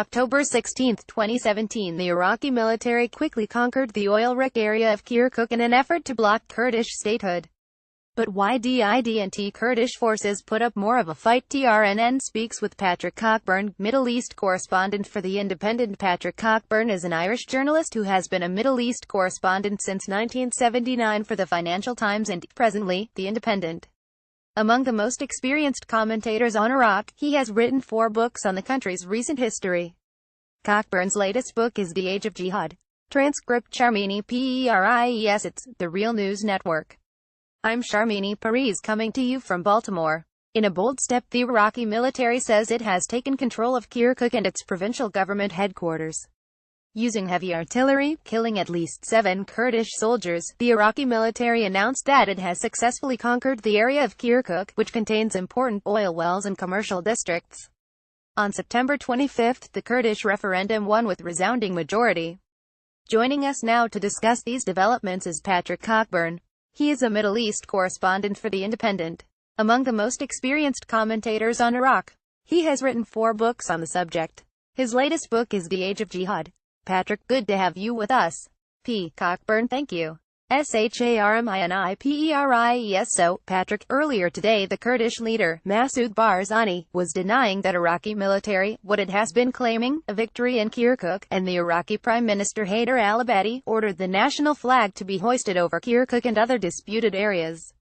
October 16, 2017, the Iraqi military quickly conquered the oil-rich area of Kirkuk in an effort to block Kurdish statehood. But why didn't Kurdish forces put up more of a fight? TRNN speaks with Patrick Cockburn, Middle East correspondent for The Independent. Patrick Cockburn is an Irish journalist who has been a Middle East correspondent since 1979 for the Financial Times and, presently, The Independent. Among the most experienced commentators on Iraq, he has written 4 books on the country's recent history. Cockburn's latest book is The Age of Jihad. Transcript Sharmini Peres. It's The Real News Network. I'm Sharmini Peres, coming to you from Baltimore. In a bold step, the Iraqi military says it has taken control of Kirkuk and its provincial government headquarters. Using heavy artillery, killing at least 7 Kurdish soldiers, the Iraqi military announced that it has successfully conquered the area of Kirkuk, which contains important oil wells and commercial districts. On September 25, the Kurdish referendum won with resounding majority. Joining us now to discuss these developments is Patrick Cockburn. He is a Middle East correspondent for The Independent. Among the most experienced commentators on Iraq, he has written 4 books on the subject. His latest book is The Age of Jihad. Patrick, good to have you with us. P. Cockburn, thank you. Sharmini. So, Patrick, earlier today the Kurdish leader, Masoud Barzani, was denying that Iraqi military, what it has been claiming, a victory in Kirkuk, and the Iraqi Prime Minister Haider al-Abadi ordered the national flag to be hoisted over Kirkuk and other disputed areas.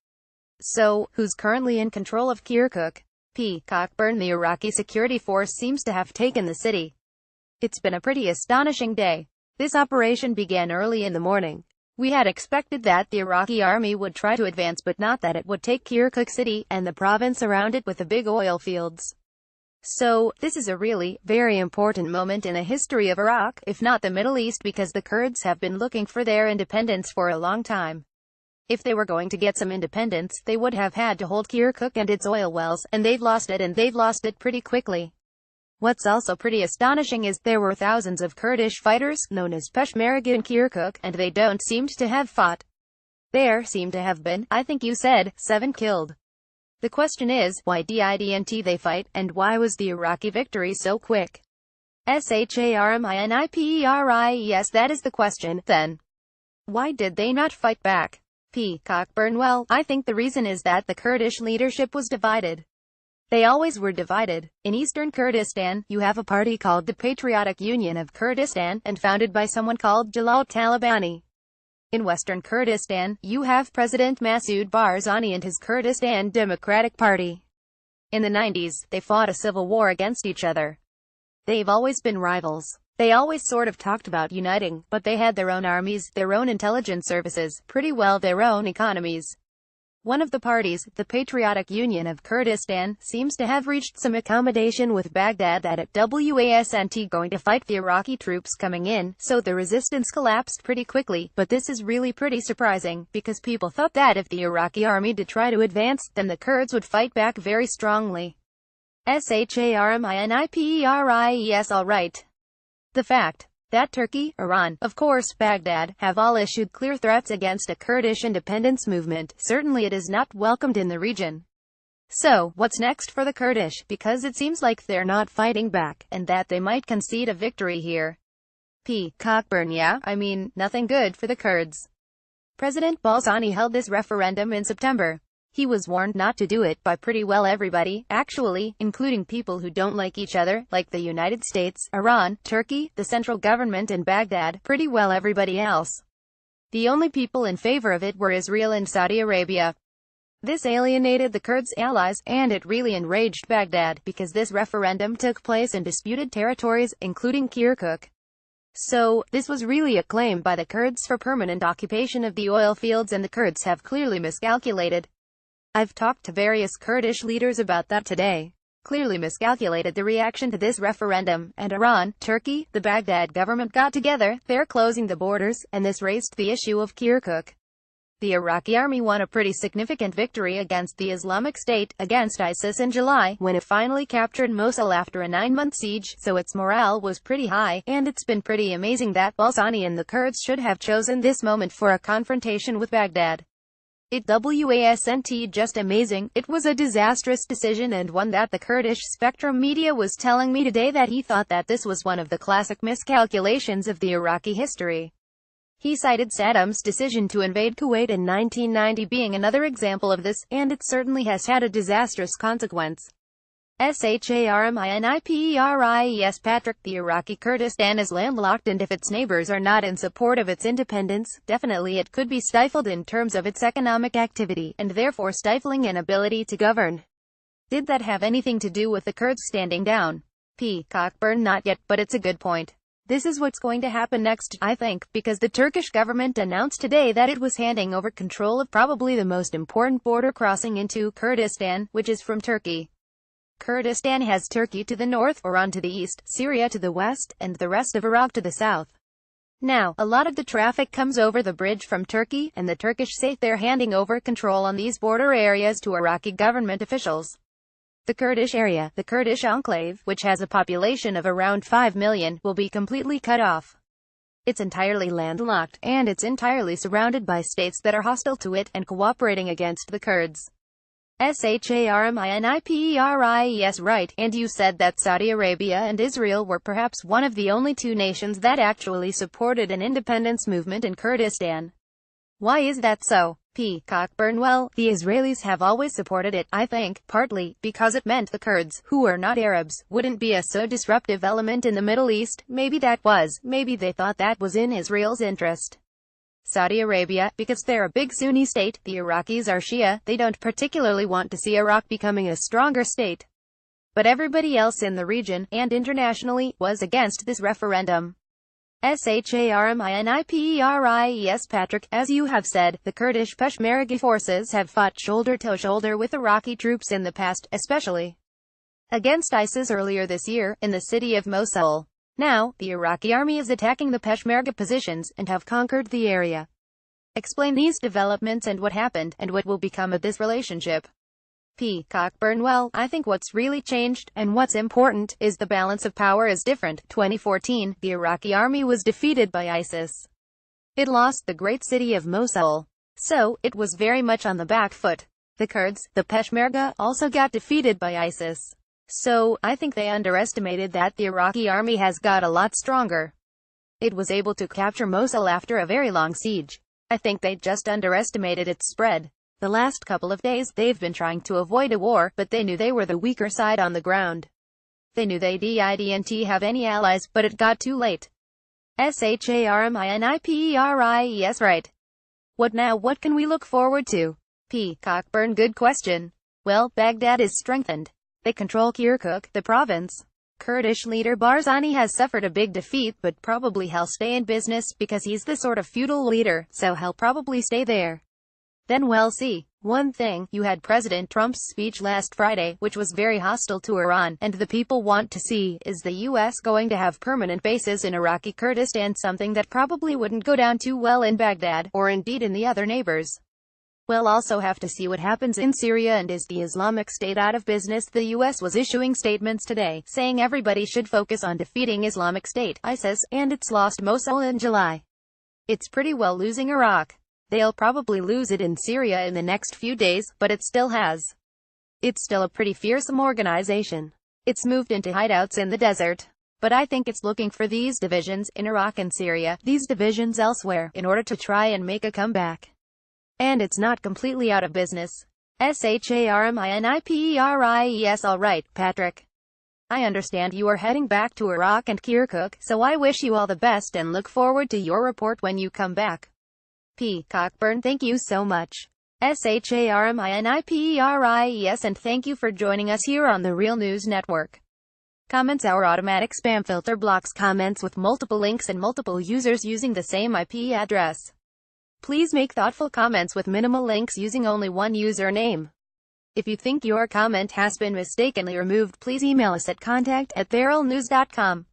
So, who's currently in control of Kirkuk? P. Cockburn. The Iraqi security force seems to have taken the city. It's been a pretty astonishing day. This operation began early in the morning. We had expected that the Iraqi army would try to advance, but not that it would take Kirkuk city, and the province around it with the big oil fields. So, this is a really, very important moment in the history of Iraq, if not the Middle East, because the Kurds have been looking for their independence for a long time. If they were going to get some independence, they would have had to hold Kirkuk and its oil wells, and they've lost it pretty quickly. What's also pretty astonishing is there were thousands of Kurdish fighters, known as Peshmerga, in Kirkuk, and they don't seem to have fought. There seem to have been, I think you said, 7 killed. The question is, why didn't they fight, and why was the Iraqi victory so quick? Sharmini. That is the question, then. Why did they not fight back? P. Cockburn. Well, I think the reason is that the Kurdish leadership was divided. They always were divided. In eastern Kurdistan, you have a party called the Patriotic Union of Kurdistan, and founded by someone called Jalal Talabani. In western Kurdistan, you have President Masoud Barzani and his Kurdistan Democratic Party. In the 90s, they fought a civil war against each other. They've always been rivals. They always sort of talked about uniting, but they had their own armies, their own intelligence services, pretty well their own economies. One of the parties, the Patriotic Union of Kurdistan, seems to have reached some accommodation with Baghdad that it wasn't going to fight the Iraqi troops coming in, so the resistance collapsed pretty quickly. But this is really pretty surprising, because people thought that if the Iraqi army did try to advance, then the Kurds would fight back very strongly. Sharmini. Alright. The fact that Turkey, Iran, of course Baghdad, have all issued clear threats against a Kurdish independence movement, certainly it is not welcomed in the region. So, what's next for the Kurdish, because it seems like they're not fighting back, and that they might concede a victory here? P. Cockburn. Yeah, I mean, nothing good for the Kurds. President Barzani held this referendum in September. He was warned not to do it by pretty well everybody, actually, including people who don't like each other, like the United States, Iran, Turkey, the central government and Baghdad, pretty well everybody else. The only people in favor of it were Israel and Saudi Arabia. This alienated the Kurds' allies, and it really enraged Baghdad, because this referendum took place in disputed territories, including Kirkuk. So, this was really a claim by the Kurds for permanent occupation of the oil fields, and the Kurds have clearly miscalculated. I've talked to various Kurdish leaders about that today. Clearly miscalculated the reaction to this referendum, and Iran, Turkey, the Baghdad government got together, they're closing the borders, and this raised the issue of Kirkuk. The Iraqi army won a pretty significant victory against the Islamic State, against ISIS in July, when it finally captured Mosul after a 9-month siege, so its morale was pretty high, and it's been pretty amazing that Barzani and the Kurds should have chosen this moment for a confrontation with Baghdad. It wasn't just amazing, it was a disastrous decision and one that the Kurdish Spectrum media was telling me today that he thought that this was one of the classic miscalculations of the Iraqi history. He cited Saddam's decision to invade Kuwait in 1990 being another example of this, and it certainly has had a disastrous consequence. Sharminiperes Patrick, the Iraqi Kurdistan is landlocked, and if its neighbors are not in support of its independence, definitely it could be stifled in terms of its economic activity, and therefore stifling an ability to govern. Did that have anything to do with the Kurds standing down? Cockburn: not yet, but it's a good point. This is what's going to happen next, I think, because the Turkish government announced today that it was handing over control of probably the most important border crossing into Kurdistan, which is from Turkey. Kurdistan has Turkey to the north, Iran to the east, Syria to the west, and the rest of Iraq to the south. Now, a lot of the traffic comes over the bridge from Turkey, and the Turkish say they're handing over control on these border areas to Iraqi government officials. The Kurdish area, the Kurdish enclave, which has a population of around 5 million, will be completely cut off. It's entirely landlocked, and it's entirely surrounded by states that are hostile to it and cooperating against the Kurds. Sharminiperes: right, and you said that Saudi Arabia and Israel were perhaps one of the only two nations that actually supported an independence movement in Kurdistan. Why is that so? Cockburn: well, the Israelis have always supported it, I think, partly because it meant the Kurds, who are not Arabs, wouldn't be a so disruptive element in the Middle East. Maybe they thought that was in Israel's interest. Saudi Arabia, because they're a big Sunni state, the Iraqis are Shia, they don't particularly want to see Iraq becoming a stronger state. But everybody else in the region, and internationally, was against this referendum. Sharminiperes Patrick: as you have said, the Kurdish Peshmerga forces have fought shoulder to shoulder with Iraqi troops in the past, especially against ISIS earlier this year, in the city of Mosul. Now, the Iraqi army is attacking the Peshmerga positions, and have conquered the area. Explain these developments and what happened, and what will become of this relationship. Cockburn: well, I think what's really changed, and what's important, is the balance of power is different. 2014, the Iraqi army was defeated by ISIS. It lost the great city of Mosul. So, it was very much on the back foot. The Kurds, the Peshmerga, also got defeated by ISIS. So, I think they underestimated that the Iraqi army has got a lot stronger. It was able to capture Mosul after a very long siege. I think they just underestimated its spread. The last couple of days, they've been trying to avoid a war, but they knew they were the weaker side on the ground. They knew they didn't have any allies, but it got too late. Sharminiperes: right. What now? What can we look forward to? Cockburn: good question. Well, Baghdad is strengthened. They control Kirkuk, the province. Kurdish leader Barzani has suffered a big defeat, but probably he'll stay in business, because he's the sort of feudal leader, so he'll probably stay there. Then we'll see. One thing, you had President Trump's speech last Friday, which was very hostile to Iran, and the people want to see, is the US going to have permanent bases in Iraqi Kurdistan, something that probably wouldn't go down too well in Baghdad, or indeed in the other neighbors. We'll also have to see what happens in Syria, and is the Islamic State out of business? The US was issuing statements today, saying everybody should focus on defeating Islamic State, ISIS, and it's lost Mosul in July. It's pretty well losing Iraq. They'll probably lose it in Syria in the next few days, but it still has. It's still a pretty fearsome organization. It's moved into hideouts in the desert. But I think it's looking for these divisions, in Iraq and Syria, these divisions elsewhere, in order to try and make a comeback. And it's not completely out of business. Sharminiperes: all right, Patrick. I understand you are heading back to Iraq and Kirkuk, so I wish you all the best and look forward to your report when you come back. Cockburn: thank you so much. Sharminiperes, and thank you for joining us here on the Real News Network. Comments: our automatic spam filter blocks comments with multiple links and multiple users using the same IP address. Please make thoughtful comments with minimal links using only one username. If you think your comment has been mistakenly removed, please email us at contact@theralnews.com.